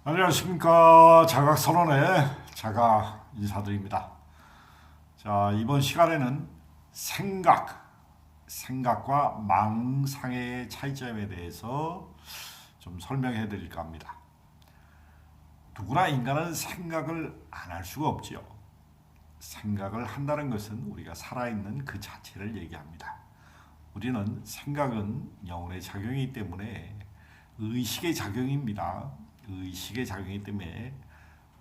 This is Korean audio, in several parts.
안녕하십니까. 자각선언의 자각 인사드립니다. 자, 이번 시간에는 생각과 망상의 차이점에 대해서 좀 설명해 드릴까 합니다. 누구나 인간은 생각을 안 할 수가 없지요. 생각을 한다는 것은 우리가 살아있는 그 자체를 얘기합니다. 우리는 생각은 영혼의 작용이기 때문에 의식의 작용입니다. 의식의 작용이기 때문에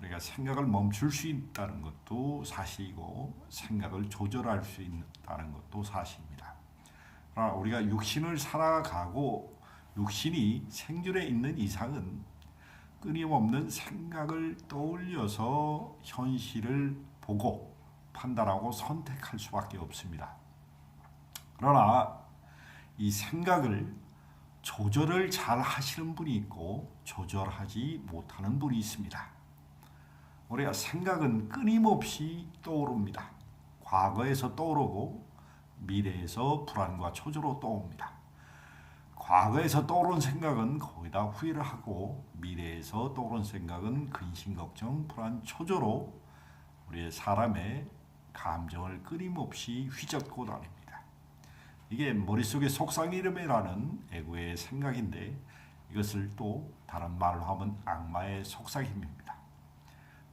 우리가 생각을 멈출 수 있다는 것도 사실이고 생각을 조절할 수 있다는 것도 사실입니다. 그러나 우리가 육신을 살아가고 육신이 생존해 있는 이상은 끊임없는 생각을 떠올려서 현실을 보고 판단하고 선택할 수밖에 없습니다. 그러나 이 생각을 조절을 잘 하시는 분이 있고 조절하지 못하는 분이 있습니다. 우리가 생각은 끊임없이 떠오릅니다. 과거에서 떠오르고 미래에서 불안과 초조로 떠옵니다. 과거에서 떠오른 생각은 거의 다 후회를 하고 미래에서 떠오른 생각은 근심, 걱정, 불안, 초조로 우리의 사람의 감정을 끊임없이 휘젓고 다닙니다. 이게 머릿속에 속삭이름이라는 에고의 생각인데 이것을 또 다른 말로 하면 악마의 속삭임입니다.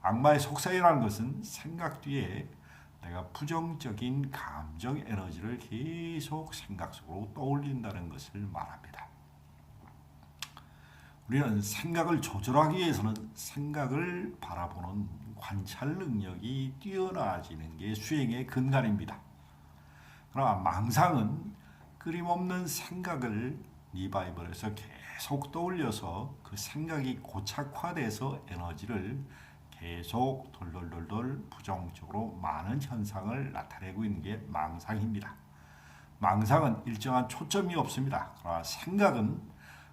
악마의 속삭임이라는 것은 생각 뒤에 내가 부정적인 감정 에너지를 계속 생각 속으로 떠올린다는 것을 말합니다. 우리는 생각을 조절하기 위해서는 생각을 바라보는 관찰 능력이 뛰어나지는 게 수행의 근간입니다. 그러나 망상은 끊임없는 생각을 리바이벌해서 계속 떠올려서 그 생각이 고착화돼서 에너지를 계속 돌돌돌돌 부정적으로 많은 현상을 나타내고 있는 게 망상입니다. 망상은 일정한 초점이 없습니다. 그러나 생각은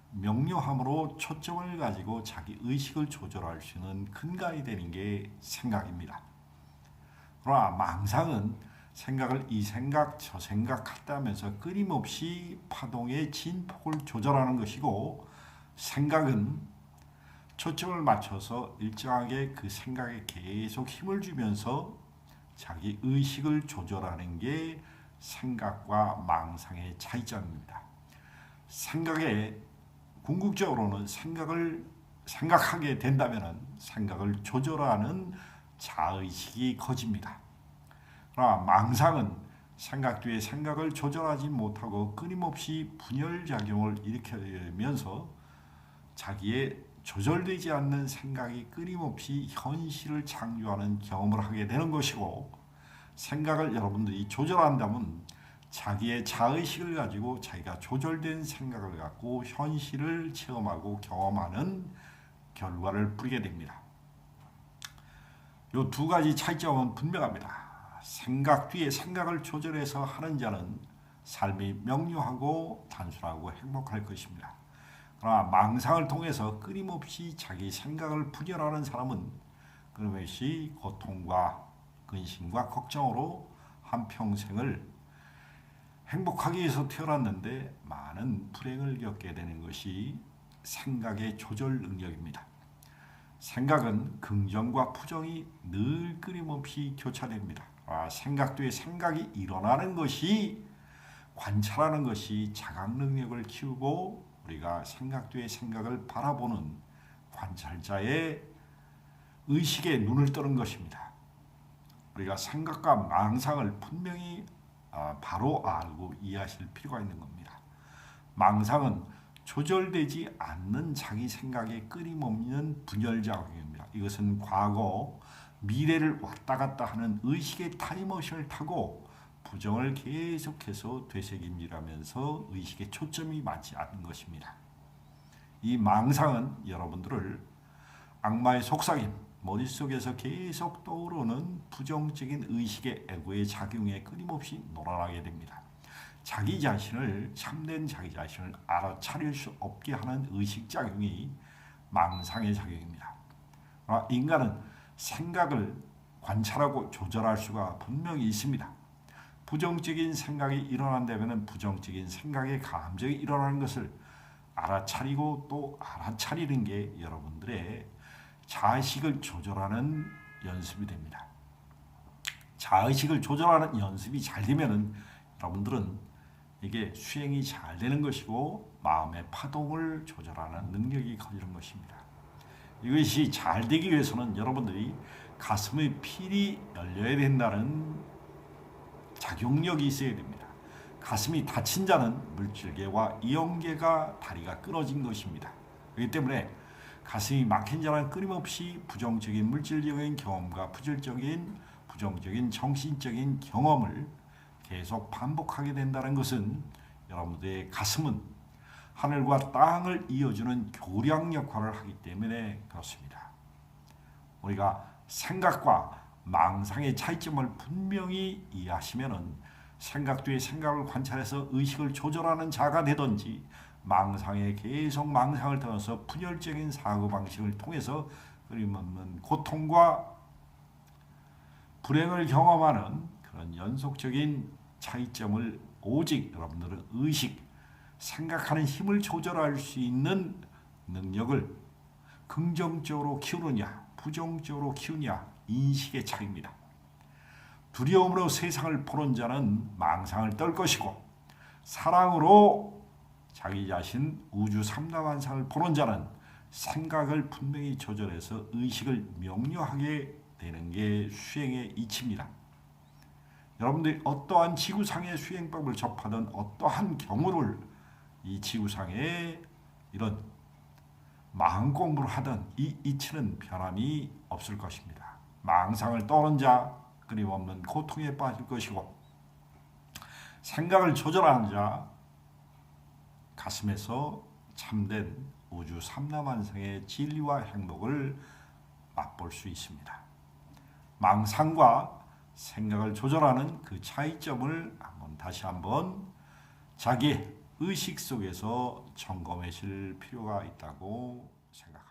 명료함으로 초점을 가지고 자기 의식을 조절할 수 있는 근간이 되는 게 생각입니다. 그러나 망상은 생각을 이 생각 저 생각한다면서 끊임없이 파동의 진폭을 조절하는 것이고 생각은 초점을 맞춰서 일정하게 그 생각에 계속 힘을 주면서 자기 의식을 조절하는 게 생각과 망상의 차이점입니다. 생각에 궁극적으로는 생각을 생각하게 된다면 생각을 조절하는 자의식이 커집니다. 그러나 망상은 생각 뒤에 생각을 조절하지 못하고 끊임없이 분열작용을 일으키면서 자기의 조절되지 않는 생각이 끊임없이 현실을 창조하는 경험을 하게 되는 것이고 생각을 여러분들이 조절한다면 자기의 자의식을 가지고 자기가 조절된 생각을 갖고 현실을 체험하고 경험하는 결과를 뿌리게 됩니다. 이 두 가지 차이점은 분명합니다. 생각 뒤에 생각을 조절해서 하는 자는 삶이 명료하고 단순하고 행복할 것입니다. 그러나 망상을 통해서 끊임없이 자기 생각을 분열하는 사람은 끊임없이 고통과 근심과 걱정으로 한평생을 행복하기 위해서 태어났는데 많은 불행을 겪게 되는 것이 생각의 조절 능력입니다. 생각은 긍정과 부정이 늘 끊임없이 교차됩니다. 생각 뒤에 생각이 일어나는 것이 관찰하는 것이 자각 능력을 키우고 우리가 생각 뒤에 생각을 바라보는 관찰자의 의식에 눈을 뜨는 것입니다. 우리가 생각과 망상을 분명히 바로 알고 이해하실 필요가 있는 겁니다. 망상은 조절되지 않는 자기 생각의 끊임없는 분열작용입니다. 이것은 과거, 미래를 왔다 갔다 하는 의식의 타임머신을 타고 부정을 계속해서 되새김질하면서 의식의 초점이 맞지 않는 것입니다. 이 망상은 여러분들을 악마의 속삭임, 머릿속에서 계속 떠오르는 부정적인 의식의 에고의 작용에 끊임없이 놀아나게 됩니다. 자기 자신을 참된 자기 자신을 알아차릴 수 없게 하는 의식작용이 망상의 작용입니다. 인간은 생각을 관찰하고 조절할 수가 분명히 있습니다. 부정적인 생각이 일어난다면 부정적인 생각의 감정이 일어나는 것을 알아차리고 또 알아차리는 게 여러분들의 자의식을 조절하는 연습이 됩니다. 자의식을 조절하는 연습이 잘 되면은 여러분들은 이게 수행이 잘 되는 것이고 마음의 파동을 조절하는 능력이 커지는 것입니다. 이것이 잘 되기 위해서는 여러분들이 가슴의 필이 열려야 된다는 작용력이 있어야 됩니다. 가슴이 다친 자는 물질계와 이용계가 다리가 끊어진 것입니다. 그렇기 때문에 가슴이 막힌 자는 끊임없이 부정적인 물질적인 경험과 부정적인 정신적인 경험을 계속 반복하게 된다는 것은 여러분들의 가슴은 하늘과 땅을 이어주는 교량 역할을 하기 때문에 그렇습니다. 우리가 생각과 망상의 차이점을 분명히 이해하시면은 생각 뒤에 생각을 관찰해서 의식을 조절하는 자가 되든지 망상에 계속 망상을 통해서 분열적인 사고방식을 통해서 끊임없는 고통과 불행을 경험하는 그런 연속적인 차이점을 오직 여러분들은 의식, 생각하는 힘을 조절할 수 있는 능력을 긍정적으로 키우느냐 부정적으로 키우느냐 인식의 차이입니다. 두려움으로 세상을 보는 자는 망상을 떨 것이고 사랑으로 자기 자신 우주 삼라만상을 보는 자는 생각을 분명히 조절해서 의식을 명료하게 되는 게 수행의 이치입니다. 여러분들이 어떠한 지구상의 수행법을 접하든 어떠한 경우를 이 지구상에 이런 마음 공부를 하든 이 이치는 변함이 없을 것입니다. 망상을 떠는 자 끊임없는 고통에 빠질 것이고 생각을 조절하는 자 가슴에서 참된 우주 삼라만상의 진리와 행복을 맛볼 수 있습니다. 망상과 생각을 조절하는 그 차이점을 다시 한번 자기 의식 속에서 점검하실 필요가 있다고 생각합니다.